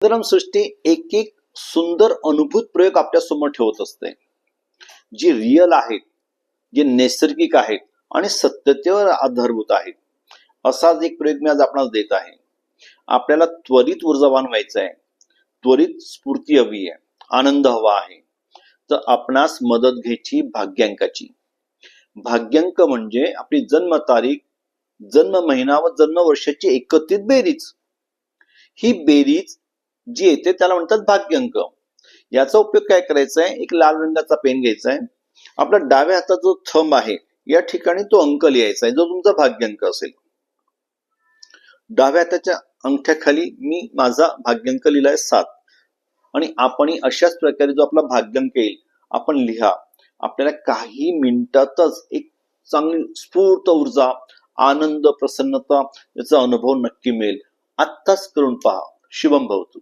सुंदरम सृष्टी एक एक सुंदर अनुभूत प्रयोग आपल्या समोर ठेवत असते, जी रिअल आहेत, जे नैसर्गिक आहेत आणि सत्यतेवर आधारभूत आहेत. असाच एक प्रयोग मी आज आपणास देत आहे. आपल्याला त्वरित ऊर्जावान व्हायचं आहे, त्वरित स्फूर्ती हवी आहे, आनंद हवा आहे, तर आपणास मदत घ्यायची भाग्यांकाची. भाग्यांक म्हणजे आपली जन्मतारीख, जन्म महिना व जन्म वर्षाची एकत्रित बेरीज. ही बेरीज जी येते त्याला म्हणतात भाग्यांक. याचा उपयोग काय करायचा आहे, एक लाल रंगाचा पेन घ्यायचा आहे, आपला डाव्या हाताचा जो थंब आहे या ठिकाणी तो अंक लिहायचा आहे, जो तुमचा भाग्यांक असेल. डाव्या हाताच्या अंगठ्याखाली मी माझा भाग्यांक लिहिलाय 7 आणि आपण अशाच प्रकारे जो आपला भाग्यांक येईल आपण लिहा. आपल्याला काही मिनिटातच एक चांगली स्फूर्त ऊर्जा, आनंद, प्रसन्नता याचा अनुभव नक्की मिळेल. आत्ताच करून पहा. शुभम भवतु.